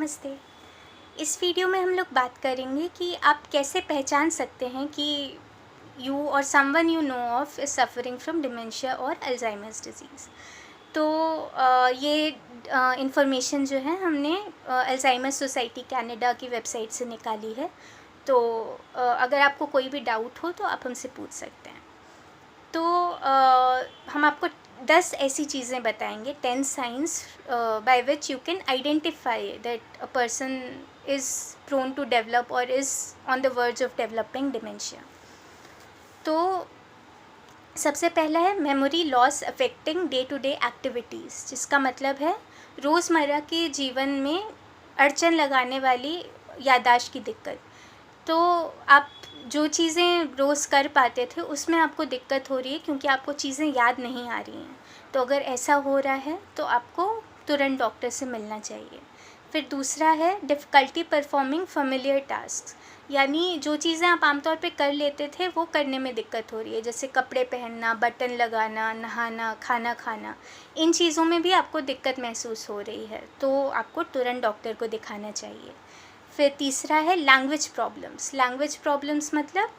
नमस्ते। इस वीडियो में हम लोग बात करेंगे कि आप कैसे पहचान सकते हैं कि यू और someone you know of is suffering from dementia और अल्जाइमर्स डिजीज़। तो ये इंफॉर्मेशन जो है हमने अल्जाइमर्स सोसाइटी कनाडा की वेबसाइट से निकाली है। तो अगर आपको कोई भी डाउट हो तो आप हमसे पूछ सकते हैं। तो हम आपको 10 ऐसी चीज़ें बताएंगे, 10 signs by which you can identify that a person is prone to develop or is on the verge of developing dementia. तो सबसे पहला है memory loss affecting day to day activities, जिसका मतलब है रोज़मर्रा के जीवन में अड़चन लगाने वाली याददाश्त की दिक्कत। तो आप जो चीज़ें रोज़ कर पाते थे उसमें आपको दिक्कत हो रही है क्योंकि आपको चीज़ें याद नहीं आ रही हैं। तो अगर ऐसा हो रहा है तो आपको तुरंत डॉक्टर से मिलना चाहिए। फिर दूसरा है डिफ़िकल्टी परफॉर्मिंग फेमिलियर टास्क, यानी जो चीज़ें आप आमतौर पे कर लेते थे वो करने में दिक्कत हो रही है, जैसे कपड़े पहनना, बटन लगाना, नहाना, खाना खाना। इन चीज़ों में भी आपको दिक्कत महसूस हो रही है तो आपको तुरंत डॉक्टर को दिखाना चाहिए। फिर तीसरा है लैंग्वेज प्रॉब्लम्स। लैंग्वेज प्रॉब्लम्स मतलब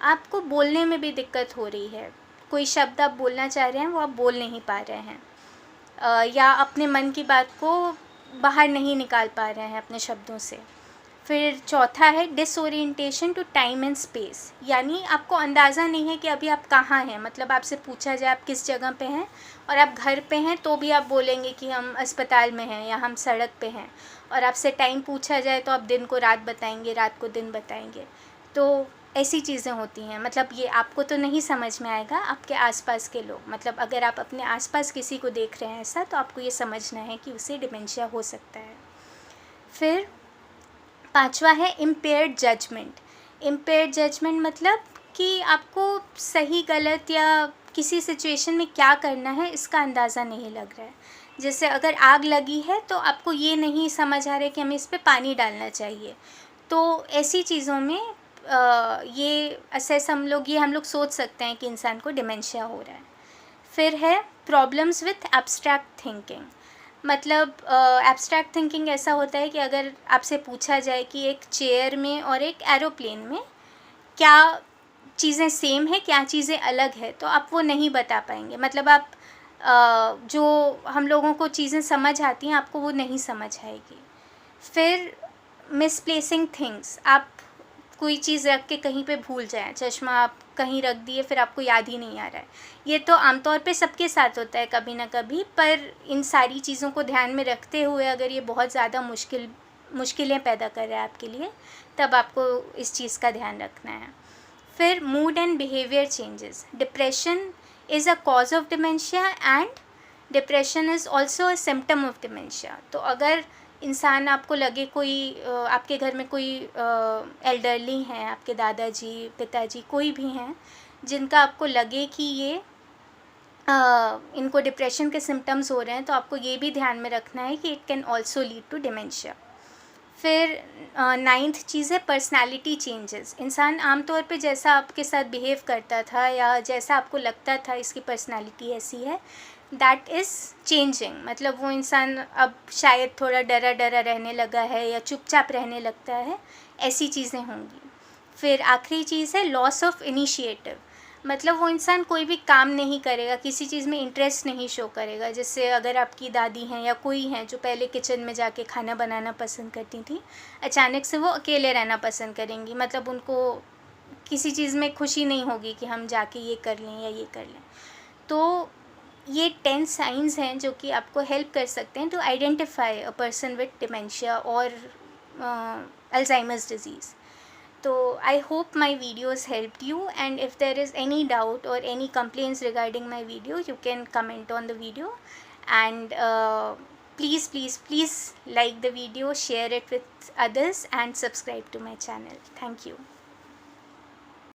आपको बोलने में भी दिक्कत हो रही है, कोई शब्द आप बोलना चाह रहे हैं वो आप बोल नहीं पा रहे हैं, या अपने मन की बात को बाहर नहीं निकाल पा रहे हैं अपने शब्दों से। फिर चौथा है disorientation to time and space, यानी आपको अंदाज़ा नहीं है कि अभी आप कहाँ हैं। मतलब आपसे पूछा जाए आप किस जगह पे हैं और आप घर पे हैं तो भी आप बोलेंगे कि हम अस्पताल में हैं या हम सड़क पे हैं, और आपसे टाइम पूछा जाए तो आप दिन को रात बताएंगे, रात को दिन बताएंगे। तो ऐसी चीज़ें होती हैं। मतलब ये आपको तो नहीं समझ में आएगा, आपके आसपास के लोग, मतलब अगर आप अपने आसपास किसी को देख रहे हैं ऐसा, तो आपको ये समझना है कि उसे डिमेंशिया हो सकता है। फिर पांचवा है इम्पेयर्ड जजमेंट। इम्पेयर्ड जजमेंट मतलब कि आपको सही गलत या किसी सिचुएशन में क्या करना है इसका अंदाज़ा नहीं लग रहा है। जैसे अगर आग लगी है तो आपको ये नहीं समझ आ रहा है कि हमें इस पे पानी डालना चाहिए। तो ऐसी चीज़ों में ये हम लोग सोच सकते हैं कि इंसान को डिमेंशिया हो रहा है। फिर है प्रॉब्लम्स विथ एब्स्ट्रैक्ट थिंकिंग। मतलब एब्स्ट्रैक्ट थिंकिंग ऐसा होता है कि अगर आपसे पूछा जाए कि एक चेयर में और एक एरोप्लेन में क्या चीज़ें सेम है, क्या चीज़ें अलग है, तो आप वो नहीं बता पाएंगे। मतलब आप जो हम लोगों को चीज़ें समझ आती हैं आपको वो नहीं समझ आएगी। फिर मिसप्लेसिंग थिंग्स, आप कोई चीज़ रख के कहीं पे भूल जाएं, चश्मा आप कहीं रख दिए फिर आपको याद ही नहीं आ रहा है। ये तो आमतौर पे सबके साथ होता है कभी ना कभी, पर इन सारी चीज़ों को ध्यान में रखते हुए अगर ये बहुत ज़्यादा मुश्किलें पैदा कर रहा है आपके लिए, तब आपको इस चीज़ का ध्यान रखना है। फिर mood and behaviour changes. Depression is a cause of dementia and depression is also a symptom of dementia. तो अगर इंसान आपको लगे कोई आपके घर में कोई एल्डरली हैं, आपके दादाजी, पिताजी, कोई भी हैं जिनका आपको लगे कि ये इनको डिप्रेशन के सिम्टम्स हो रहे हैं, तो आपको ये भी ध्यान में रखना है कि it can also lead to dementia. फिर 9th चीज़ है पर्सनालिटी चेंजेस। इंसान आमतौर पे जैसा आपके साथ बिहेव करता था या जैसा आपको लगता था इसकी पर्सनालिटी ऐसी है, दैट इज़ चेंजिंग। मतलब वो इंसान अब शायद थोड़ा डरा डरा रहने लगा है या चुपचाप रहने लगता है, ऐसी चीज़ें होंगी। फिर आखिरी चीज़ है लॉस ऑफ इनिशिएटिव। मतलब वो इंसान कोई भी काम नहीं करेगा, किसी चीज़ में इंटरेस्ट नहीं शो करेगा। जैसे अगर आपकी दादी हैं या कोई हैं जो पहले किचन में जाके खाना बनाना पसंद करती थी, अचानक से वो अकेले रहना पसंद करेंगी। मतलब उनको किसी चीज़ में खुशी नहीं होगी कि हम जाके ये कर लें या ये कर लें। तो ये 10 साइंस हैं जो कि आपको हेल्प कर सकते हैं to identify a person with dementia और Alzheimer's disease. So I hope my videos helped you, and if there is any doubt or any complaints regarding my video, you can comment on the video, and please like the video, share it with others, and subscribe to my channel. Thank you.